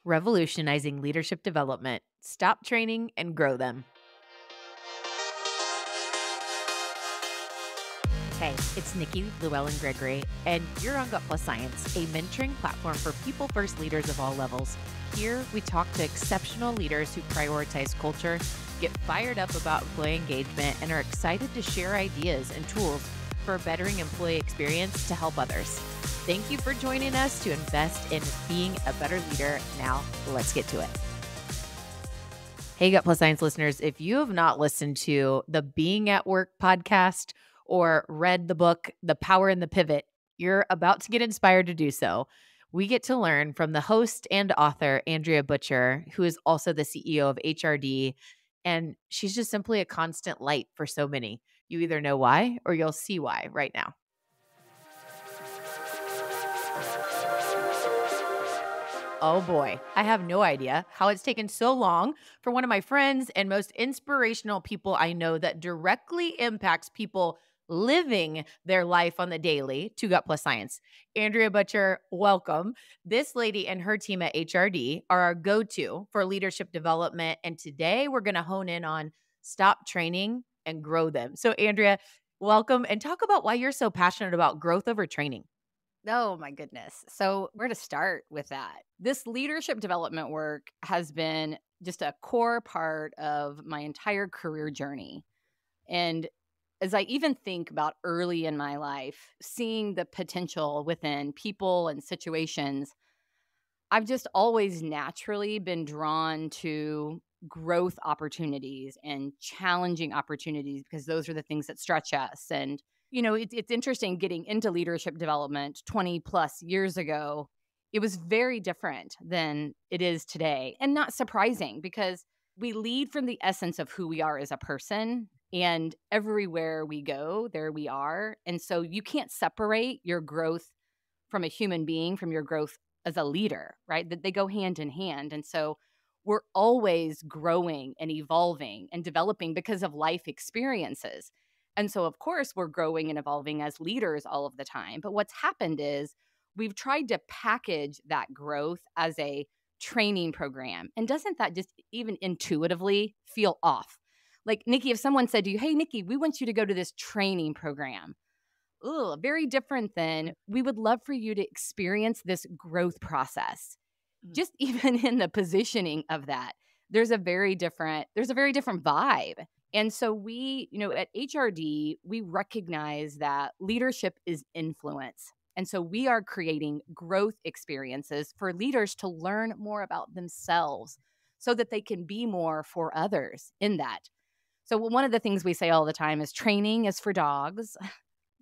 Revolutionizing leadership development. Stop training and grow them. Hey, it's Nikki, Llewellyn Gregory, and you're on Gut Plus Science, a mentoring platform for people-first leaders of all levels. Here, we talk to exceptional leaders who prioritize culture, get fired up about employee engagement, and are excited to share ideas and tools for a bettering employee experience to help others. Thank you for joining us to invest in being a better leader. Now, let's get to it. Hey, Gut Plus Science listeners, if you have not listened to the Being at Work podcast or read the book, The Power in the Pivot, you're about to get inspired to do so. We get to learn from the host and author, Andrea Butcher, who is also the CEO of HRD, and she's just simply a constant light for so many. You either know why or you'll see why right now. Oh boy, I have no idea how it's taken so long for one of my friends and most inspirational people I know that directly impacts people living their life on the daily to Gut Plus Science. Andrea Butcher, welcome. This lady and her team at HRD are our go-to for leadership development. And today we're going to hone in on stop training and grow them. So Andrea, welcome and talk about why you're so passionate about growth over training. Oh my goodness. So where to start with that? This leadership development work has been just a core part of my entire career journey. And as I even think about early in my life, seeing the potential within people and situations, I've just always naturally been drawn to growth opportunities and challenging opportunities because those are the things that stretch us. And, it's interesting getting into leadership development 20 plus years ago. It was very different than it is today, and not surprising because we lead from the essence of who we are as a person. And everywhere we go, there we are. And so you can't separate your growth from a human being from your growth as a leader, right? That they go hand in hand. And so we're always growing and evolving and developing because of life experiences. And so, of course, we're growing and evolving as leaders all of the time. But what's happened is we've tried to package that growth as a training program. And doesn't that just even intuitively feel off? Like, Nikki, if someone said to you, hey, Nikki, we want you to go to this training program. Very different than we would love for you to experience this growth process. Just even in the positioning of that, there's a very different vibe. And so we, at HRD, we recognize that leadership is influence. And so we are creating growth experiences for leaders to learn more about themselves so that they can be more for others in that. So one of the things we say all the time is training is for dogs.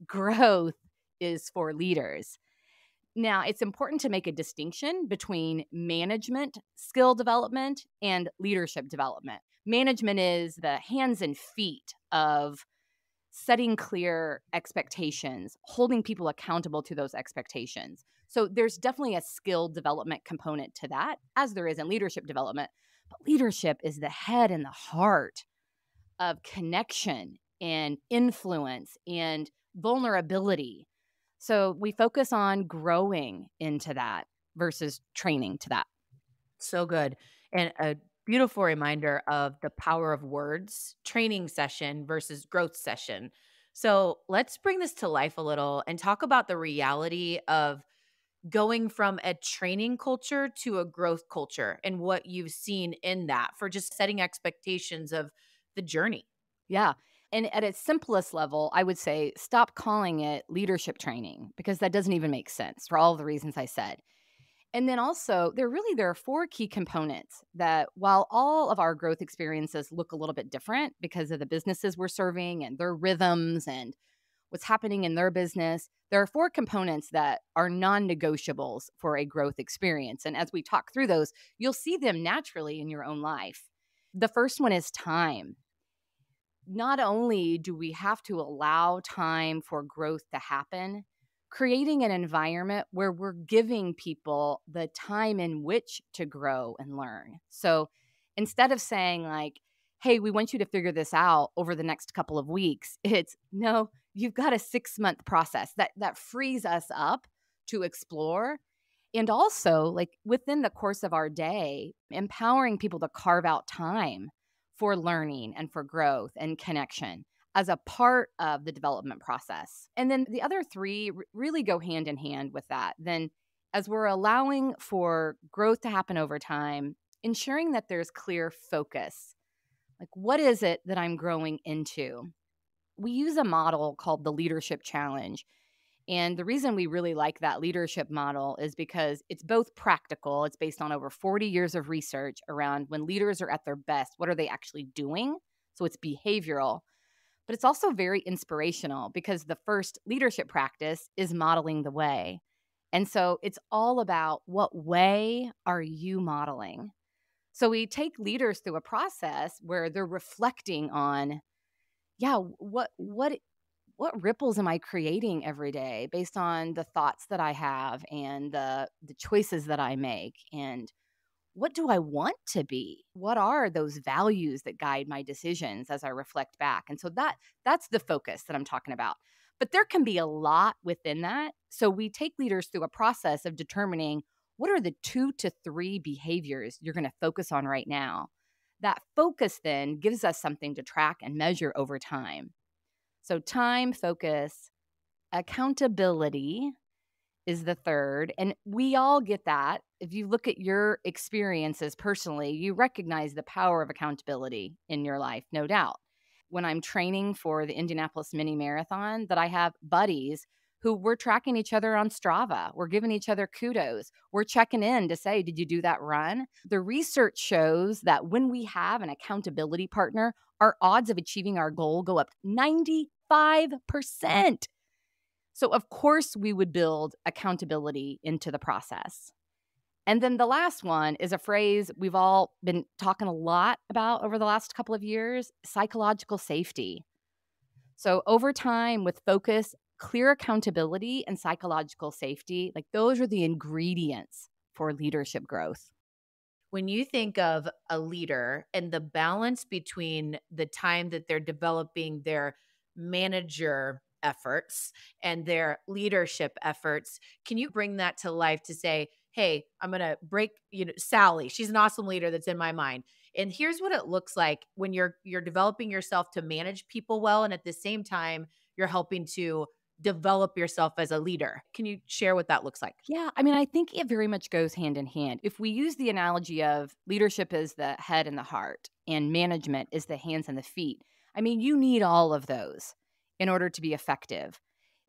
Growth is for leaders. Now, it's important to make a distinction between management skill development and leadership development. Management is the hands and feet of setting clear expectations, holding people accountable to those expectations. So there's definitely a skill development component to that, as there is in leadership development. But leadership is the head and the heart of connection and influence and vulnerability. So we focus on growing into that versus training to that. So good. And a beautiful reminder of the power of words, training session versus growth session. So let's bring this to life a little and talk about the reality of going from a training culture to a growth culture and what you've seen in that for just setting expectations of the journey. Yeah. And at its simplest level, I would say stop calling it leadership training because that doesn't even make sense for all the reasons I said. And then also, there are 4 key components that while all of our growth experiences look a little bit different because of the businesses we're serving and their rhythms and what's happening in their business, there are 4 components that are non-negotiables for a growth experience. And as we talk through those, you'll see them naturally in your own life. The first one is time. Not only do we have to allow time for growth to happen, creating an environment where we're giving people the time in which to grow and learn. So instead of saying like, hey, we want you to figure this out over the next couple of weeks, it's no, you've got a 6-month process that frees us up to explore And also, like within the course of our day, empowering people to carve out time for learning and for growth and connection as a part of the development process. And then the other three really go hand in hand with that. Then, as we're allowing for growth to happen over time, ensuring that there's clear focus. Like, what is it that I'm growing into? We use a model called the Leadership Challenge. And the reason we really like that leadership model is because it's both practical, it's based on over 40 years of research around when leaders are at their best, what are they actually doing? So it's behavioral, but it's also very inspirational because the first leadership practice is modeling the way. And so it's all about what way are you modeling? So we take leaders through a process where they're reflecting on, yeah, what ripples am I creating every day based on the thoughts that I have and the choices that I make? And what do I want to be? What are those values that guide my decisions as I reflect back? And so that's the focus that I'm talking about. But there can be a lot within that. So we take leaders through a process of determining what are the 2 to 3 behaviors you're going to focus on right now. That focus then gives us something to track and measure over time. So time, focus, accountability is the third. And we all get that. If you look at your experiences personally, you recognize the power of accountability in your life, no doubt. When I'm training for the Indianapolis Mini Marathon, that I have buddies who we're tracking each other on Strava. We're giving each other kudos. We're checking in to say, did you do that run? The research shows that when we have an accountability partner, our odds of achieving our goal go up 95%. So, of course, we would build accountability into the process. And then the last one is a phrase we've all been talking a lot about over the last couple of years, psychological safety. So over time, with focus, clear accountability, and psychological safety, like those are the ingredients for leadership growth. When you think of a leader and the balance between the time that they're developing their manager efforts and their leadership efforts, can you bring that to life to say, hey, I'm going to break, Sally, she's an awesome leader that's in my mind. And here's what it looks like when you're developing yourself to manage people well, and at the same time, you're helping to develop yourself as a leader. Can you share what that looks like? Yeah, I mean, I think it very much goes hand in hand. If we use the analogy of leadership is the head and the heart, and management is the hands and the feet, I mean, you need all of those in order to be effective.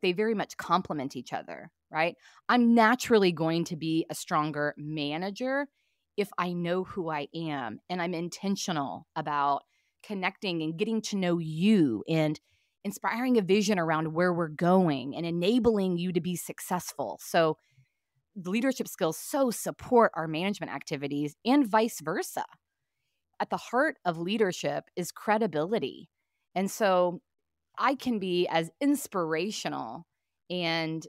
They very much complement each other, right? I'm naturally going to be a stronger manager if I know who I am and I'm intentional about connecting and getting to know you and inspiring a vision around where we're going and enabling you to be successful. So the leadership skills so support our management activities and vice versa. At the heart of leadership is credibility. And so I can be as inspirational and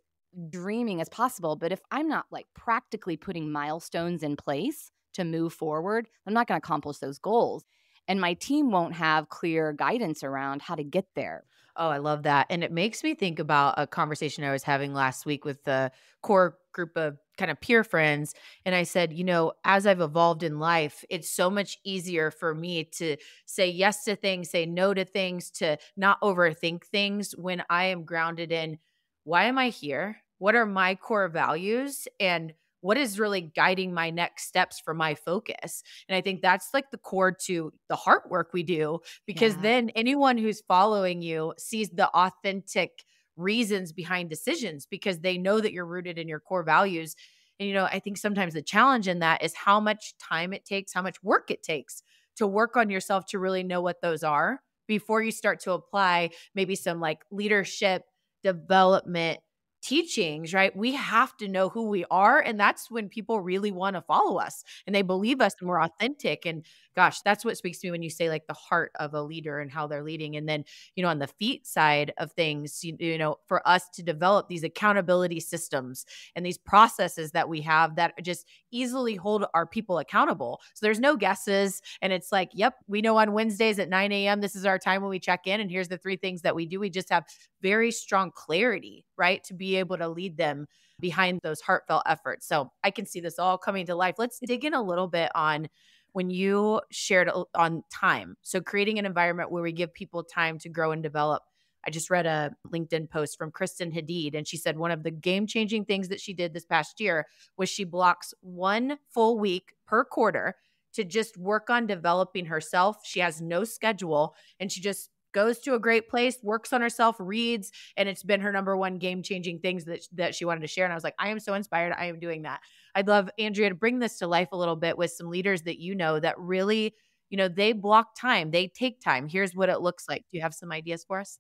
dreaming as possible, but if I'm not like practically putting milestones in place to move forward, I'm not going to accomplish those goals. And my team won't have clear guidance around how to get there. Oh, I love that. And it makes me think about a conversation I was having last week with the core group of kind of peer friends. And I said, as I've evolved in life, it's so much easier for me to say yes to things, say no to things, to not overthink things when I am grounded in why am I here? What are my core values? And what is really guiding my next steps for my focus? And I think that's like the core to the heart work we do, because Yeah. then anyone who's following you sees the authentic reasons behind decisions because they know that you're rooted in your core values. And, I think sometimes the challenge in that is how much time it takes, how much work it takes to work on yourself to really know what those are before you start to apply maybe some like leadership development teachings, right? We have to know who we are. And that's when people really want to follow us and they believe us and we're authentic. And gosh, that's what speaks to me when you say like the heart of a leader and how they're leading. And then, on the feet side of things, for us to develop these accountability systems and these processes that we have that just easily hold our people accountable. So there's no guesses. And it's like, yep, we know on Wednesdays at 9 a.m., this is our time when we check in. And here's the 3 things that we do. We just have very strong clarity, right? To be able to lead them behind those heartfelt efforts. So I can see this all coming to life. Let's dig in a little bit on when you shared on time. So creating an environment where we give people time to grow and develop. I just read a LinkedIn post from Kristen Hadid, and she said one of the game-changing things that she did this past year was she blocks one full week per quarter to just work on developing herself. She has no schedule, and she just goes to a great place, works on herself, reads, and it's been her number one game-changing things that she wanted to share. And I was like, I am so inspired. I am doing that. I'd love, Andrea, to bring this to life a little bit with some leaders that you know that really, they block time, they take time. Here's what it looks like. Do you have some ideas for us?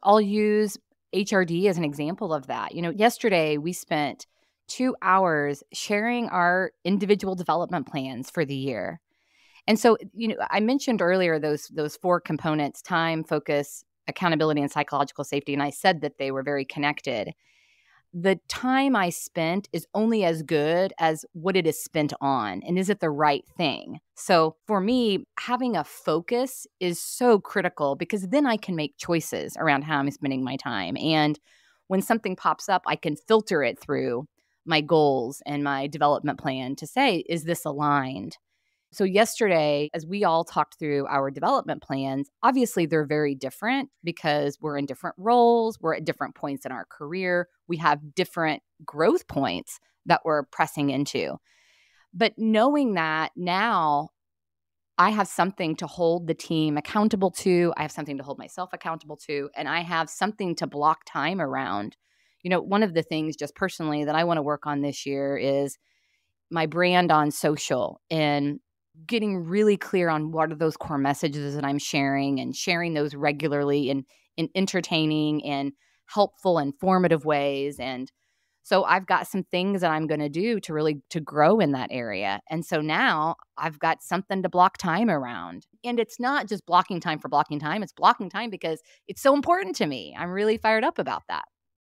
I'll use HRD as an example of that. Yesterday we spent 2 hours sharing our individual development plans for the year. And so, I mentioned earlier those 4 components: time, focus, accountability, and psychological safety. And I said that they were very connected. The time I spent is only as good as what it is spent on. And is it the right thing? So for me, having a focus is so critical because then I can make choices around how I'm spending my time. And when something pops up, I can filter it through my goals and my development plan to say, is this aligned? So yesterday, as we all talked through our development plans, obviously they're very different because we're in different roles, we're at different points in our career, we have different growth points that we're pressing into. But knowing that now I have something to hold the team accountable to, I have something to hold myself accountable to, and I have something to block time around. One of the things just personally that I want to work on this year is my brand on social and getting really clear on what are those core messages that I'm sharing and sharing those regularly in entertaining and helpful, informative ways. And so I've got some things that I'm going to do to grow in that area. And so now I've got something to block time around. And it's not just blocking time for blocking time. It's blocking time because it's so important to me. I'm really fired up about that.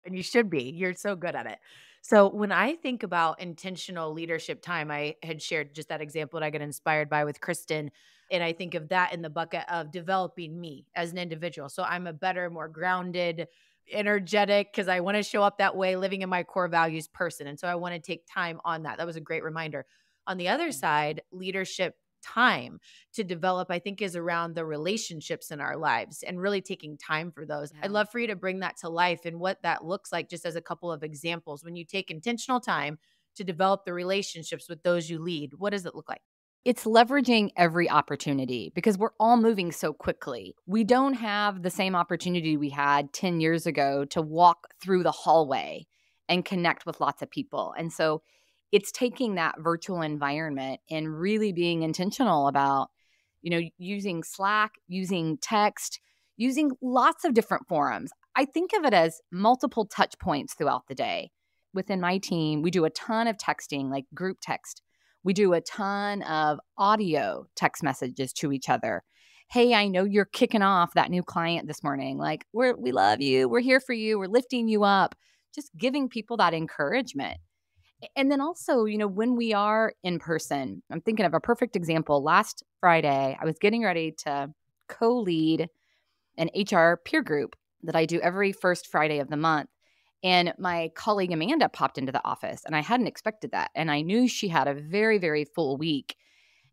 And you should be. You're so good at it. So when I think about intentional leadership time, I had shared just that example that I got inspired by with Kristen. And I think of that in the bucket of developing me as an individual. So I'm a better, more grounded, energetic, because I want to show up that way, living in my core values person. And so I want to take time on that. That was a great reminder. On the other side, leadership time to develop, I think, is around the relationships in our lives and really taking time for those. Yeah. I'd love for you to bring that to life and what that looks like, just as a couple of examples. When you take intentional time to develop the relationships with those you lead, what does it look like? It's leveraging every opportunity because we're all moving so quickly. We don't have the same opportunity we had 10 years ago to walk through the hallway and connect with lots of people. And so it's taking that virtual environment and really being intentional about, using Slack, using text, using lots of different forums. I think of it as multiple touch points throughout the day. Within my team, we do a ton of texting, like group text. We do a ton of audio text messages to each other. Hey, I know you're kicking off that new client this morning. Like, we love you. We're here for you. We're lifting you up. Just giving people that encouragement. And then also, when we are in person, I'm thinking of a perfect example. Last Friday, I was getting ready to co-lead an HR peer group that I do every first Friday of the month. And my colleague Amanda popped into the office, and I hadn't expected that. And I knew she had a very, very full week.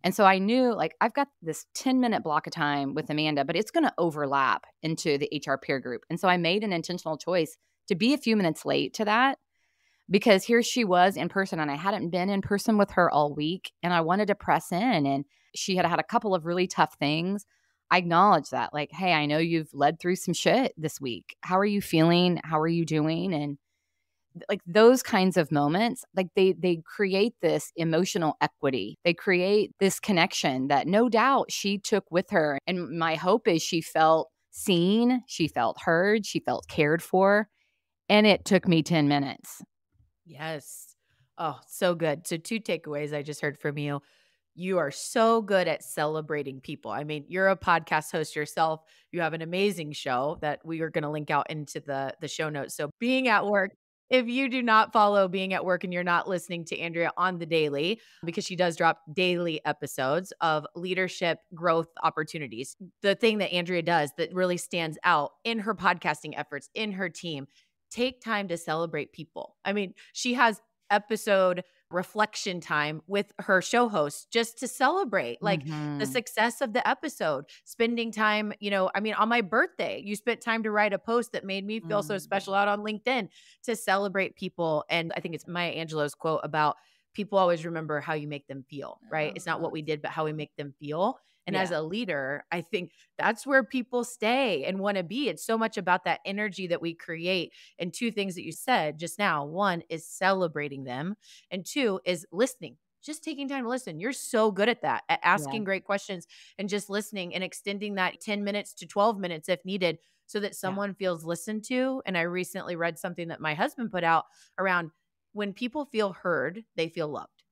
And so I knew, I've got this 10-minute block of time with Amanda, but it's going to overlap into the HR peer group. And so I made an intentional choice to be a few minutes late to that because here she was in person, and I hadn't been in person with her all week. And I wanted to press in, and she had had a couple of really tough things. I acknowledge that, hey, I know you've led through some shit this week. How are you feeling? How are you doing? And those kinds of moments, they create this emotional equity. They create this connection that no doubt she took with her. And my hope is she felt seen, she felt heard, she felt cared for. And it took me 10 minutes. Yes. Oh, so good. So 2 takeaways I just heard from you. You are so good at celebrating people. I mean, you're a podcast host yourself. You have an amazing show that we are going to link out into the show notes. So being at work, if you do not follow Being at Work and you're not listening to Andrea on the daily, because she does drop daily episodes of leadership growth opportunities, the thing that Andrea does that really stands out in her podcasting efforts, in her team, take time to celebrate people. I mean, she has episode reflection time with her show host just to celebrate like the Mhm. success of the episode, spending time, I mean, on my birthday, you spent time to write a post that made me feel so Mm. special out on LinkedIn to celebrate people. And I think it's Maya Angelou's quote about people always remember how you make them feel, right? Oh, It's not what we did, but how we make them feel. And as yeah. a leader, I think that's where people stay and want to be. It's so much about that energy that we create. And two things that you said just now, one is celebrating them, and two is listening. Just taking time to listen. You're so good at that, at Yeah. asking great questions and just listening and extending that 10 minutes to 12 minutes if needed so that Yeah. someone feels listened to. And I recently read something that my husband put out around when people feel heard, they feel loved.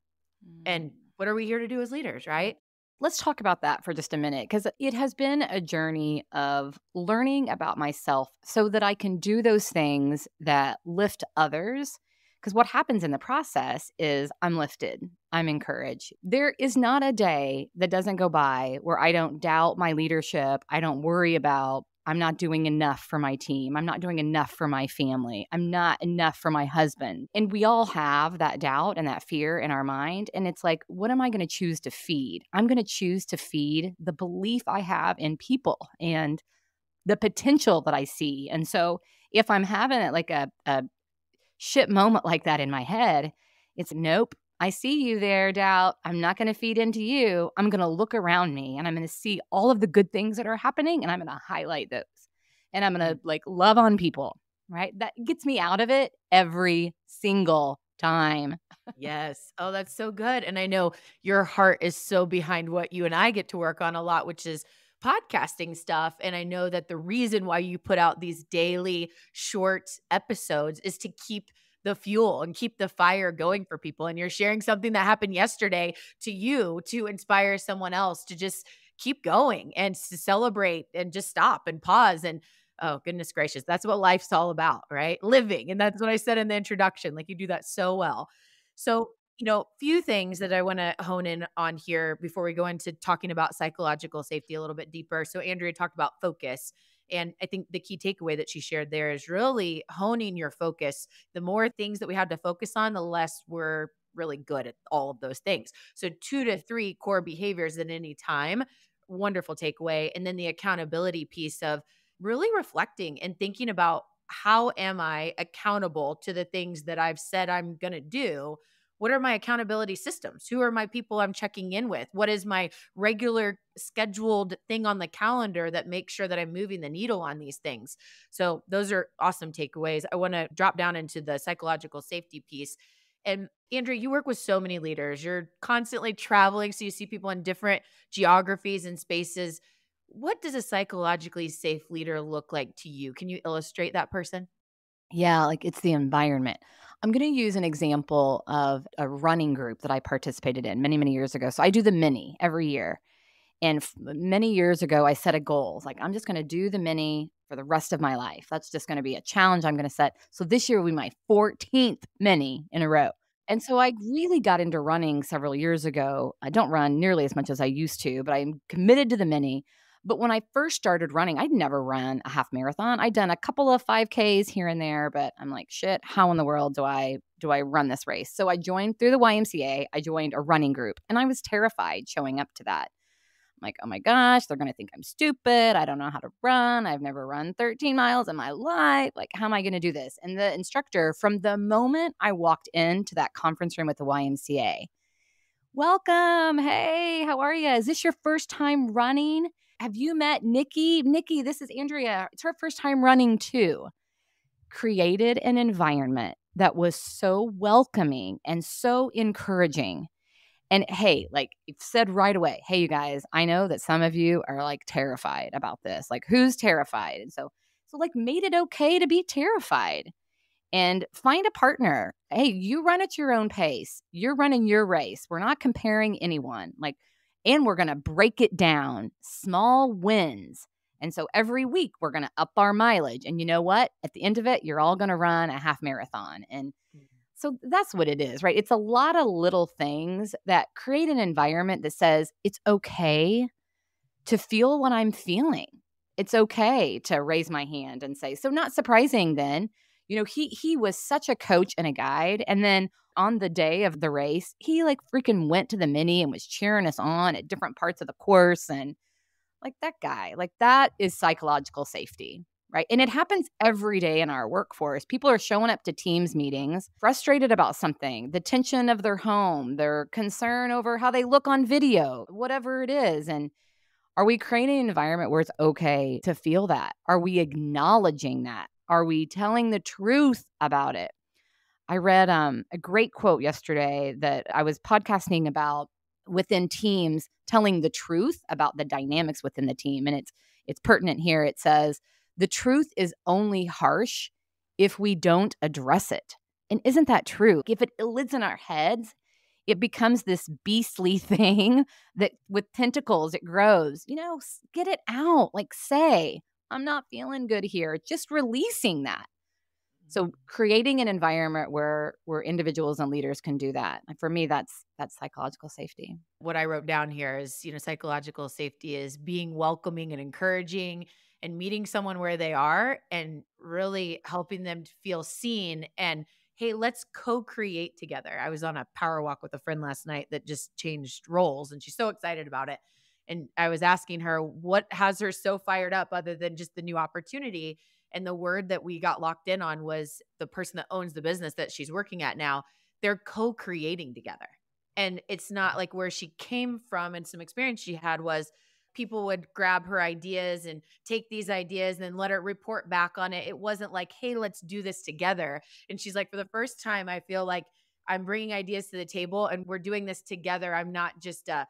Mm. And what are we here to do as leaders, right? Let's talk about that for just a minute because it has been a journey of learning about myself so that I can do those things that lift others. Because what happens in the process is I'm lifted, I'm encouraged. There is not a day that doesn't go by where I don't doubt my leadership. I don't worry about I'm not doing enough for my team. I'm not doing enough for my family. I'm not enough for my husband. And we all have that doubt and that fear in our mind. And it's like, what am I going to choose to feed? I'm going to choose to feed the belief I have in people and the potential that I see. And so if I'm having like a shit moment like that in my head, it's nope. I see you there, doubt. I'm not going to feed into you. I'm going to look around me and I'm going to see all of the good things that are happening and I'm going to highlight those. And I'm going to like love on people, right? That gets me out of it every single time. Yes. Oh, that's so good. And I know your heart is so behind what you and I get to work on a lot, which is podcasting stuff. And I know that the reason why you put out these daily short episodes is to keep the fuel and keep the fire going for people. And you're sharing something that happened yesterday to you to inspire someone else to just keep going and to celebrate and just stop and pause and oh, goodness gracious. That's what life's all about, right? Living. And that's what I said in the introduction. Like you do that so well. So, few things that I want to hone in on here before we go into talking about psychological safety a little bit deeper. So, Andrea talked about focus. And I think the key takeaway that she shared there is really honing your focus. The more things that we have to focus on, the less we're really good at all of those things. So, 2 to 3 core behaviors at any time. Wonderful takeaway. And then the accountability piece of really reflecting and thinking about how am I accountable to the things that I've said I'm going to do? What are my accountability systems? Who are my people I'm checking in with? What is my regular scheduled thing on the calendar that makes sure that I'm moving the needle on these things? So, those are awesome takeaways. I want to drop down into the psychological safety piece. And Andrea, you work with so many leaders. You're constantly traveling, so you see people in different geographies and spaces. What does a psychologically safe leader look like to you? Can you illustrate that person? Yeah, like it's the environment. I'm going to use an example of a running group that I participated in many, many years ago. So I do the mini every year. And many years ago, I set a goal. Like, I'm just going to do the mini for the rest of my life. That's just going to be a challenge I'm going to set. So this year will be my 14th mini in a row. And so I really got into running several years ago. I don't run nearly as much as I used to, but I'm committed to the mini. But when I first started running, I'd never run a half marathon. I'd done a couple of 5Ks here and there, but I'm like, shit, how in the world do I run this race? So I joined through the YMCA. I joined a running group, and I was terrified showing up to that. I'm like, oh my gosh, they're going to think I'm stupid. I don't know how to run. I've never run 13 miles in my life. Like, how am I going to do this? And the instructor, from the moment I walked into that conference room with the YMCA, welcome. Hey, how are you? Is this your first time running? Have you met Nikki? Nikki, this is Andrea. It's her first time running too. Created an environment that was so welcoming and so encouraging. And hey, like it said right away, hey, you guys, I know that some of you are like terrified about this. Like, who's terrified? And so like made it okay to be terrified and find a partner. Hey, you run at your own pace. You're running your race. We're not comparing anyone. Like, and we're going to break it down, small wins. And so every week we're going to up our mileage. And you know what? At the end of it, you're all going to run a half marathon. And so that's what it is, right? It's a lot of little things that create an environment that says it's okay to feel what I'm feeling. It's okay to raise my hand and say, so not surprising then, He was such a coach and a guide. And then on the day of the race, he like freaking went to the mini and was cheering us on at different parts of the course. And like that guy, like that is psychological safety, right? And it happens every day in our workforce. People are showing up to Teams meetings frustrated about something, the tension of their home, their concern over how they look on video, whatever it is. And are we creating an environment where it's okay to feel that? Are we acknowledging that? Are we telling the truth about it? I read a great quote yesterday that I was podcasting about within teams telling the truth about the dynamics within the team. And it's pertinent here. It says, the truth is only harsh if we don't address it. And isn't that true? If it lives in our heads, it becomes this beastly thing that with tentacles, it grows. Get it out. Like say, I'm not feeling good here. Just releasing that. So creating an environment where individuals and leaders can do that. And for me, that's psychological safety. What I wrote down here is, psychological safety is being welcoming and encouraging and meeting someone where they are and really helping them to feel seen and, hey, let's co-create together. I was on a power walk with a friend last night that just changed roles and she's so excited about it. And I was asking her what has her so fired up other than just the new opportunity. And the word that we got locked in on was the person that owns the business that she's working at now. They're co-creating together. And it's not like where she came from and some experience she had was people would grab her ideas and take these ideas and then let her report back on it. It wasn't like, hey, let's do this together. And she's like, for the first time, I feel like I'm bringing ideas to the table and we're doing this together. I'm not just a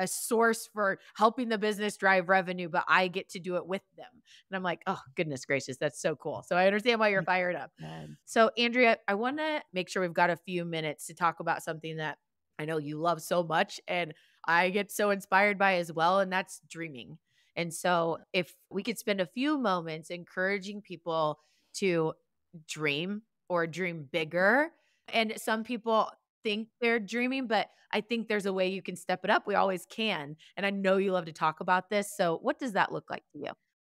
source for helping the business drive revenue, but I get to do it with them. And I'm like, oh, goodness gracious, that's so cool. So I understand why you're fired up. Good. So Andrea, I want to make sure we've got a few minutes to talk about something that I know you love so much and I get so inspired by as well, and that's dreaming. And so if we could spend a few moments encouraging people to dream or dream bigger. And some people think they're dreaming, but I think there's a way you can step it up. We always can. And I know you love to talk about this. So what does that look like to you?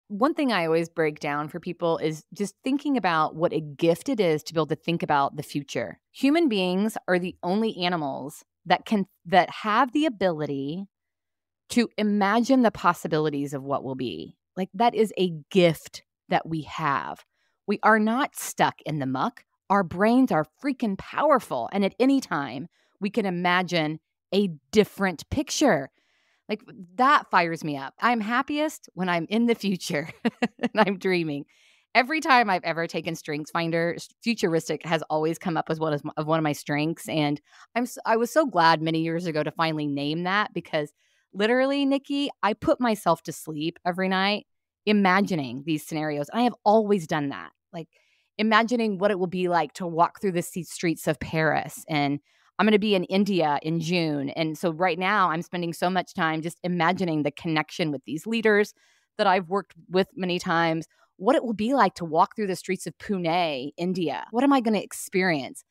One thing I always break down for people is just thinking about what a gift it is to be able to think about the future. Human beings are the only animals that have the ability to imagine the possibilities of what will be. Like that is a gift that we have. We are not stuck in the muck. Our brains are freaking powerful. And at any time, we can imagine a different picture. Like that fires me up. I'm happiest when I'm in the future and I'm dreaming. Every time I've ever taken StrengthsFinder, futuristic has always come up as one of my strengths. And I was so glad many years ago to finally name that because literally, Nikki, I put myself to sleep every night imagining these scenarios. I have always done that. Like imagining what it will be like to walk through the streets of Paris. And I'm going to be in India in June. And so right now I'm spending so much time just imagining the connection with these leaders that I've worked with many times, what it will be like to walk through the streets of Pune, India. What am I going to experience?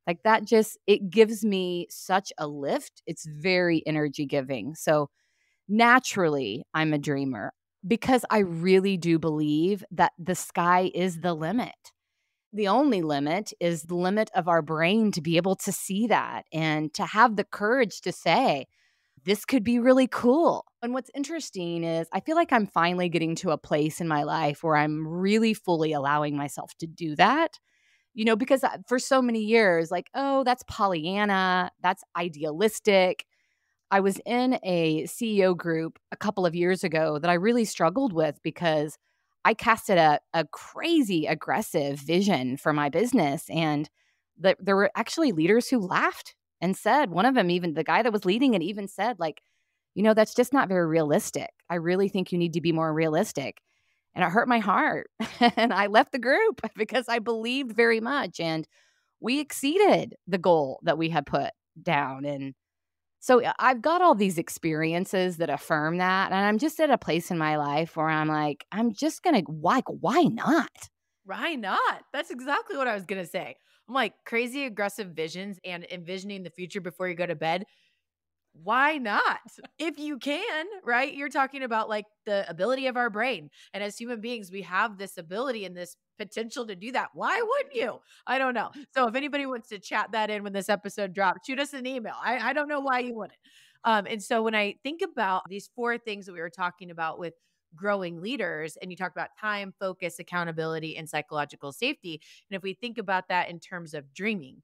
Like that it gives me such a lift. It's very energy giving. So naturally, I'm a dreamer because I really do believe that the sky is the limit. The only limit is the limit of our brain to be able to see that and to have the courage to say, this could be really cool. And what's interesting is I feel like I'm finally getting to a place in my life where I'm really fully allowing myself to do that. Because for so many years, like, oh, that's Pollyanna, that's idealistic. I was in a CEO group a couple of years ago that I really struggled with because I casted a crazy aggressive vision for my business. And there were actually leaders who laughed and said, one of them, even the guy that was leading it even said, like, that's just not very realistic. I really think you need to be more realistic. And it hurt my heart. And I left the group because I believed very much. And we exceeded the goal that we had put down. And so I've got all these experiences that affirm that. And I'm just at a place in my life where I'm like, I'm just going to, why not? Why not? That's exactly what I was going to say. I'm like crazy aggressive visions and envisioning the future before you go to bed. Why not? If you can, right? You're talking about like the ability of our brain. And as human beings, we have this ability and this potential to do that. Why wouldn't you? I don't know. So if anybody wants to chat that in when this episode drops, shoot us an email. I don't know why you wouldn't. And so when I think about these four things that we were talking about with growing leaders, and you talk about time, focus, accountability, and psychological safety. And if we think about that in terms of dreaming,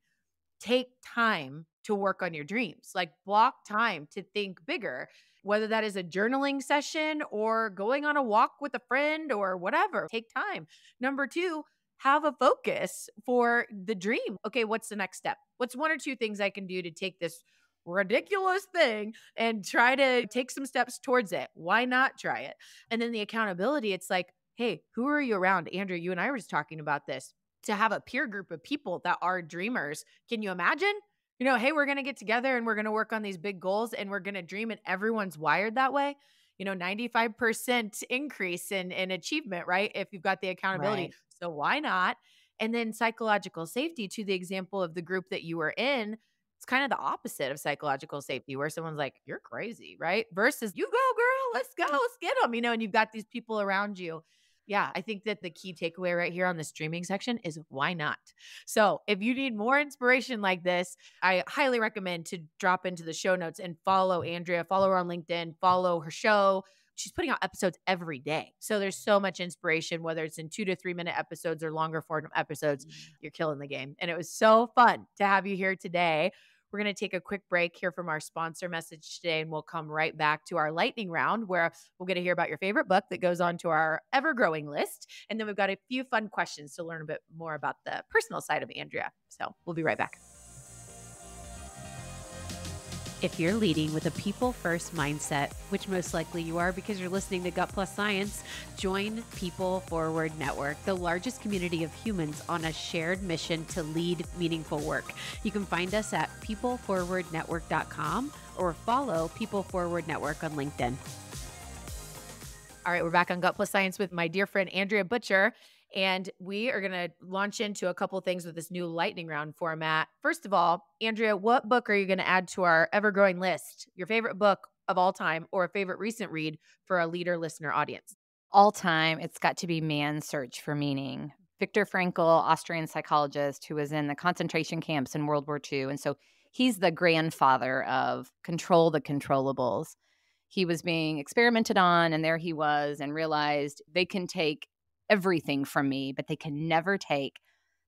take time to work on your dreams. Like block time to think bigger, whether that is a journaling session or going on a walk with a friend or whatever. Take time. Number two, have a focus for the dream. Okay, what's the next step? What's one or two things I can do to take this ridiculous thing and try to take some steps towards it? Why not try it? And then the accountability, it's like, hey, who are you around? Andrew, you and I were just talking about this, to have a peer group of people that are dreamers. Can you imagine? Hey, we're going to get together and we're going to work on these big goals and we're going to dream, and everyone's wired that way. 95% increase in achievement, right? If you've got the accountability. Right. So why not? And then psychological safety, to the example of the group that you were in, it's kind of the opposite of psychological safety, where someone's like, you're crazy, right? Versus, you go, girl, let's go, let's get them, and you've got these people around you. Yeah, I think that the key takeaway right here on the streaming section is why not? So if you need more inspiration like this, I highly recommend to drop into the show notes and follow Andrea, follow her on LinkedIn, follow her show. She's putting out episodes every day. So there's so much inspiration, whether it's in 2 to 3 minute episodes or longer form episodes. You're killing the game. And it was so fun to have you here today. We're going to take a quick break here from our sponsor message today, and we'll come right back to our lightning round, where we'll get to hear about your favorite book that goes on to our ever-growing list. And then we've got a few fun questions to learn a bit more about the personal side of Andrea. So we'll be right back. If you're leading with a people-first mindset, which most likely you are because you're listening to Gut Plus Science, join People Forward Network, the largest community of humans on a shared mission to lead meaningful work. You can find us at peopleforwardnetwork.com or follow People Forward Network on LinkedIn. All right, we're back on Gut Plus Science with my dear friend, Andrea Butcher. And we are going to launch into a couple things with this new lightning round format. First of all, Andrea, what book are you going to add to our ever-growing list? Your favorite book of all time, or a favorite recent read for a leader listener audience? All time, it's got to be Man's Search for Meaning. Viktor Frankl, Austrian psychologist who was in the concentration camps in World War II. And so he's the grandfather of Control the Controllables. He was being experimented on, and there he was, and realized they can take everything from me, but they can never take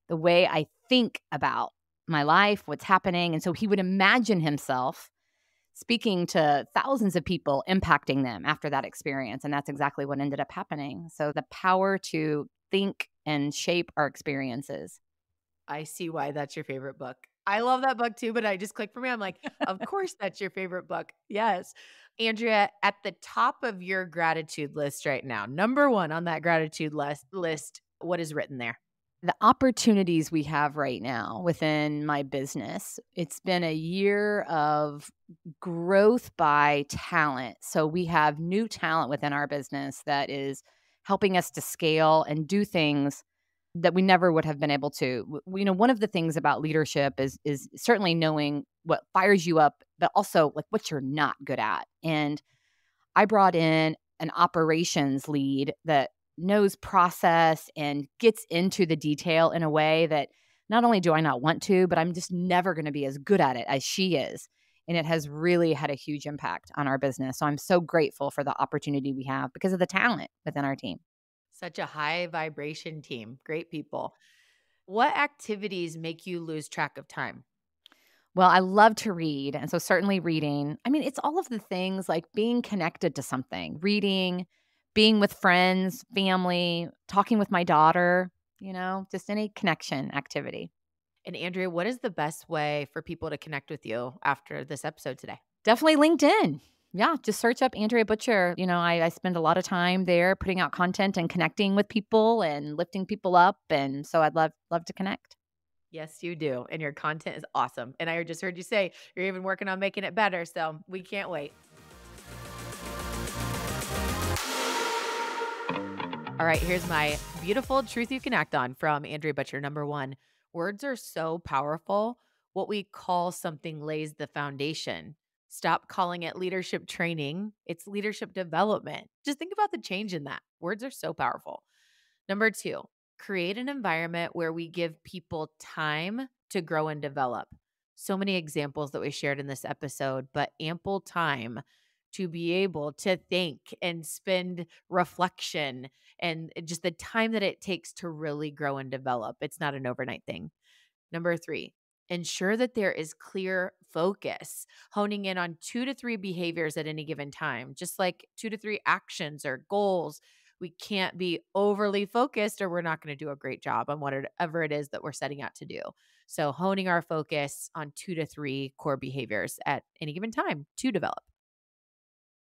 the way I think about my life, what's happening. And so he would imagine himself speaking to thousands of people, impacting them after that experience. And that's exactly what ended up happening. So the power to think and shape our experiences. I see why that's your favorite book. I love that book too, but I just clicked for me. I'm like, of course that's your favorite book. Yes. Andrea, at the top of your gratitude list right now, number one on that gratitude list, what is written there? The opportunities we have right now within my business, it's been a year of growth by talent. So we have new talent within our business that is helping us to scale and do things that we never would have been able to. One of the things about leadership is certainly knowing what fires you up, but also like what you're not good at. And I brought in an operations lead that knows process and gets into the detail in a way that not only do I not want to, but I'm just never going to be as good at it as she is. And it has really had a huge impact on our business. So I'm so grateful for the opportunity we have because of the talent within our team. Such a high vibration team. Great people. What activities make you lose track of time? Well, I love to read. And so certainly reading. I mean, it's all of the things like being connected to something, reading, being with friends, family, talking with my daughter, just any connection activity. And Andrea, what is the best way for people to connect with you after this episode today? Definitely LinkedIn. Yeah, just search up Andrea Butcher. I spend a lot of time there putting out content and connecting with people and lifting people up. And so I'd love to connect. Yes, you do. And your content is awesome. And I just heard you say you're even working on making it better. So we can't wait. All right, here's my beautiful truth you can act on from Andrea Butcher. Number one, words are so powerful. What we call something lays the foundation. Stop calling it leadership training. It's leadership development. Just think about the change in that. Words are so powerful. Number two, create an environment where we give people time to grow and develop. So many examples that we shared in this episode, but ample time to be able to think and spend reflection and just the time that it takes to really grow and develop. It's not an overnight thing. Number three, ensure that there is clear focus, honing in on 2 to 3 behaviors at any given time, just like 2 to 3 actions or goals. We can't be overly focused or we're not going to do a great job on whatever it is that we're setting out to do. So, honing our focus on 2 to 3 core behaviors at any given time to develop.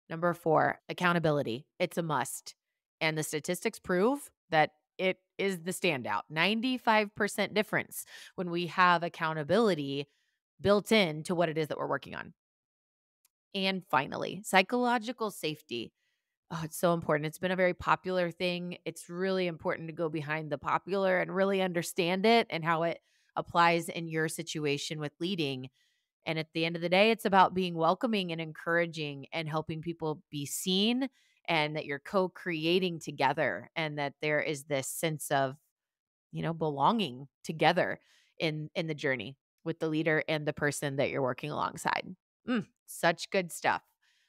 Number four, accountability. It's a must. And the statistics prove that it is the standout 95% difference when we have accountability built in to what it is that we're working on. And finally, psychological safety. Oh, it's so important. It's been a very popular thing. It's really important to go behind the popular and really understand it and how it applies in your situation with leading. And at the end of the day, it's about being welcoming and encouraging and helping people be seen and that you're co-creating together and that there is this sense of, belonging together in the journey with the leader and the person that you're working alongside. Such good stuff.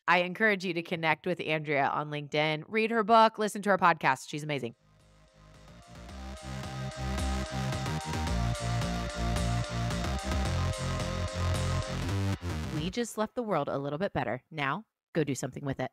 I encourage you to connect with Andrea on LinkedIn, read her book, listen to her podcast. She's amazing. We just left the world a little bit better. Now, go do something with it.